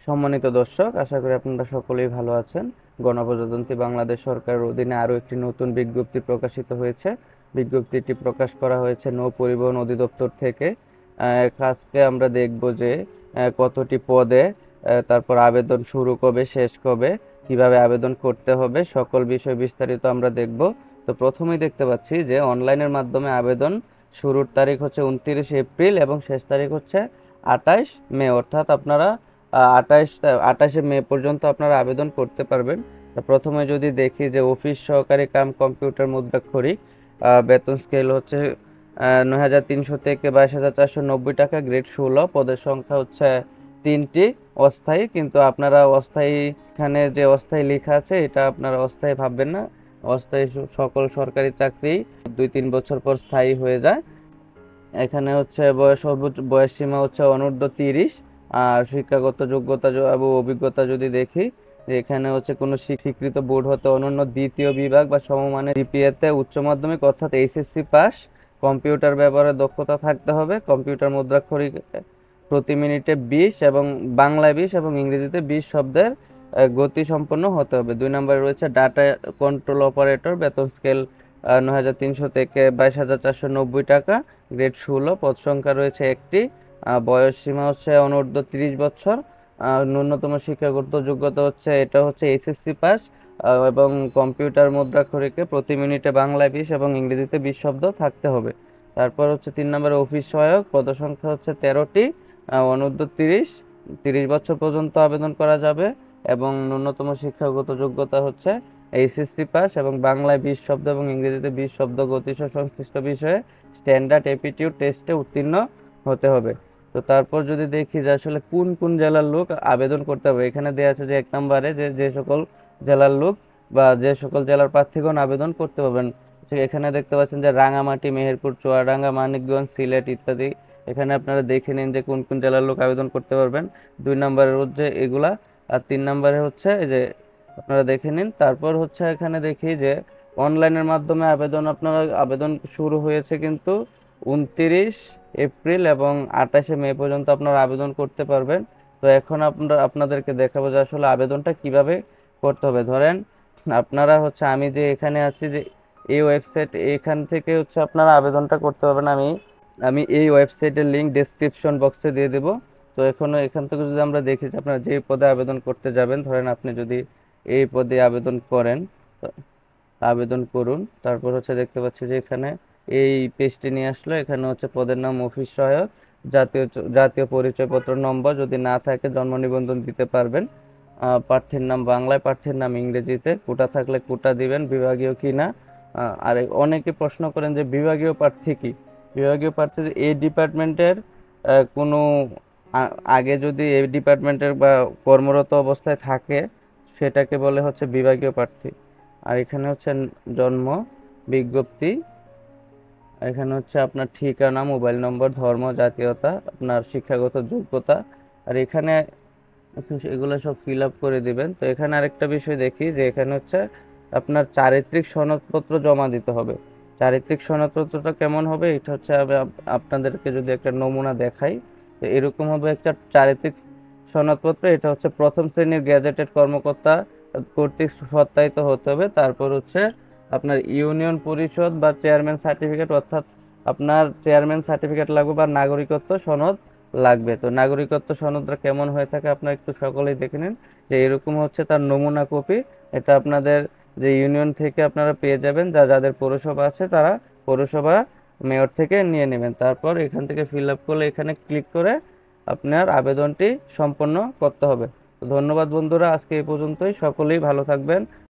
সম্মানিত দর্শক, আশা করি আপনারা সকলেই ভালো আছেন। গণপ্রজাতন্ত্রী বাংলাদেশ সরকারের অধীনে আরও একটি নতুন বিজ্ঞপ্তি প্রকাশিত হয়েছে। বিজ্ঞপ্তিটি প্রকাশ করা হয়েছে নৌ পরিবহন অধিদপ্তর থেকে। আজকে আমরা দেখব যে কতটি পদে, তারপর আবেদন শুরু কবে, শেষ কবে, কিভাবে আবেদন করতে হবে, সকল বিষয় বিস্তারিত আমরা দেখব। তো প্রথমেই দেখতে পাচ্ছি যে অনলাইনের মাধ্যমে আবেদন শুরুর তারিখ হচ্ছে 29 এপ্রিল এবং শেষ তারিখ হচ্ছে 28 মে, অর্থাৎ আপনারা 28শে মে পর্যন্ত আপনারা আবেদন করতে পারবেন। প্রথমে যদি দেখি যে অফিস সহকারী কাম কম্পিউটার মুদ্রাক্ষরিক, বেতন স্কেল হচ্ছে 9,300 থেকে 22,490 টাকা, গ্রেড 16, পদের সংখ্যা হচ্ছে 3টি। অস্থায়ী, কিন্তু আপনারা অস্থায়ী, এখানে যে অস্থায়ী লেখা আছে এটা আপনারা অস্থায়ী ভাববেন না। অস্থায়ী সকল সরকারি চাকরি 2-3 বছর পর স্থায়ী হয়ে যায়। এখানে হচ্ছে সর্বোচ্চ বয়স সীমা হচ্ছে অনূর্ধ্ব 30। আর শিক্ষাগত যোগ্যতা এবং অভিজ্ঞতা যদি দেখি, যে এখানে হচ্ছে কোনো স্বীকৃত বোর্ড হতে অনন্য দ্বিতীয় বিভাগ বা সমমানের জিপিএতে উচ্চ মাধ্যমিক অর্থাৎ এইচএসসি পাস, কম্পিউটার ব্যবহারে দক্ষতা থাকতে হবে, কম্পিউটার মুদ্রাক্ষরিক প্রতি মিনিটে 20 এবং বাংলায় 20 এবং ইংরেজিতে 20 শব্দের গতি সম্পন্ন হতে হবে। 2 নম্বরে রয়েছে ডাটা কন্ট্রোল অপারেটর, বেতন স্কেল 9,300 থেকে 22,490 টাকা, গ্রেড 16, পদ সংখ্যা রয়েছে একটি, বয়স সীমা হচ্ছে অনূর্ধ্ব 30 বছর, ন্যূনতম শিক্ষাগত যোগ্যতা হচ্ছে এটা হচ্ছে এইচএসসি পাস, এবং কম্পিউটার মুদ্রাক্ষরিকে প্রতি মিনিটে বাংলায় 20 এবং ইংরেজিতে 20 শব্দ থাকতে হবে। তারপর হচ্ছে 3 নম্বরে অফিস সহায়ক, পদ সংখ্যা হচ্ছে 13টি, অনূর্ধ্ব 30 বছর পর্যন্ত আবেদন করা যাবে এবং ন্যূনতম শিক্ষাগত যোগ্যতা হচ্ছে এইচএসসি পাস এবং বাংলায় 20 শব্দ এবং ইংরেজিতে 20 শব্দ গতিসহ সংশ্লিষ্ট বিষয়ে স্ট্যান্ডার্ড অ্যাপটিটিউড টেস্টে উত্তীর্ণ হতে হবে। তো তারপর যদি দেখি যে আসলে কোন কোন জেলার লোক আবেদন করতে হবে, এখানে দেওয়া আছে যে 1 নম্বরে যে যে সকল জেলার লোক বা যে সকল জেলার প্রার্থীগণ আবেদন করতে পারবেন। এখানে দেখতে পাচ্ছেন যে রাঙামাটি, মেহেরপুর, চুয়াডাঙ্গা, মানিকগঞ্জ, সিলেট ইত্যাদি। এখানে আপনারা দেখে নিন যে কোন কোন জেলার লোক আবেদন করতে পারবেন। 2 নম্বরের হচ্ছে এগুলা, আর 3 নম্বরে হচ্ছে এই যে আপনারা দেখে নিন। তারপর হচ্ছে এখানে দেখি যে অনলাইনের মাধ্যমে আপনারা আবেদন শুরু হয়েছে কিন্তু 29 এপ্রিল এবং 28শে মে পর্যন্ত আপনারা আবেদন করতে পারবেন। তো এখন আপনাদেরকে দেখাবো যে আসলে আবেদনটা কিভাবে করতে হবে। ধরেন আপনারা হচ্ছে, আমি যে এখানে আছি যে এই ওয়েবসাইট, এখান থেকে হচ্ছে আপনারা আবেদনটা করতে পারবেন। আমি আমি এই ওয়েবসাইটের লিংক ডেসক্রিপশন বক্সে দিয়ে দেব। তো এখান থেকে যদি আমরা দেখি যে আপনারা যে পদে আবেদন করতে যাবেন, ধরেন আপনি যদি এই পদে আবেদন করেন, তো আবেদন করুন। তারপর হচ্ছে দেখতে পাচ্ছি যে এখানে এই পেজটি নিয়ে আসলো। এখানে হচ্ছে পদের নাম অফিস সহায়ক, জাতীয় পরিচয়পত্র নম্বর, যদি না থাকে জন্ম নিবন্ধন দিতে পারবেন, প্রার্থীর নাম বাংলায়, প্রার্থীর নাম ইংরেজিতে, কোটা থাকলে কোটা দিবেন, বিভাগীয় কি না। আর অনেকে প্রশ্ন করেন যে বিভাগীয় প্রার্থী কি। বিভাগীয় প্রার্থী এই ডিপার্টমেন্টের কোনো আগে যদি এই ডিপার্টমেন্টের বা কর্মরত অবস্থায় থাকে, সেটাকে বলে হচ্ছে বিভাগীয় প্রার্থী। আর এখানে হচ্ছে জন্ম, বিজ্ঞপ্তি, এখানে হচ্ছে আপনার ঠিকানা, মোবাইল নম্বর, ধর্ম, জাতীয়তা, আপনার শিক্ষাগত যোগ্যতা। আর এখানে এগুলো সব ফিল আপ করে দিবেন। তো এখানে আরেকটা বিষয় দেখি যে এখানে হচ্ছে আপনার চারিত্রিক সনদপত্র জমা দিতে হবে। চারিত্রিক সনদপত্রটা কেমন হবে, এটা হচ্ছে আপনাদেরকে যদি একটা নমুনা দেখাই, তো এরকম হবে একটা চারিত্রিক সনদপত্র। এটা হচ্ছে প্রথম শ্রেণীর গ্যাজেটেড কর্মকর্তা কর্তৃক সত্যায়িত হতে হবে। তারপর হচ্ছে আপনার ইউনিয়ন পরিষদ বা চেয়ারম্যান সার্টিফিকেট, অর্থাৎ আপনার চেয়ারম্যান সার্টিফিকেট লাগবে বা নাগরিকত্ব সনদ লাগবে। তো নাগরিকত্ব সনদটা কেমন হয়ে থাকে আপনারা একটু সকলেই দেখে নিন, যে এরকম হচ্ছে তার নমুনা কপি। এটা আপনাদের যে ইউনিয়ন থেকে আপনারা পেয়ে যাবেন, যাদের পৌরসভা আছে তারা পৌরসভা মেয়র থেকে নিয়ে নেবেন। তারপর এখান থেকে ফিল আপ করলে এখানে ক্লিক করে আপনার আবেদনটি সম্পন্ন করতে হবে। তো ধন্যবাদ বন্ধুরা, আজকে এই পর্যন্তই। সকলেই ভালো থাকবেন।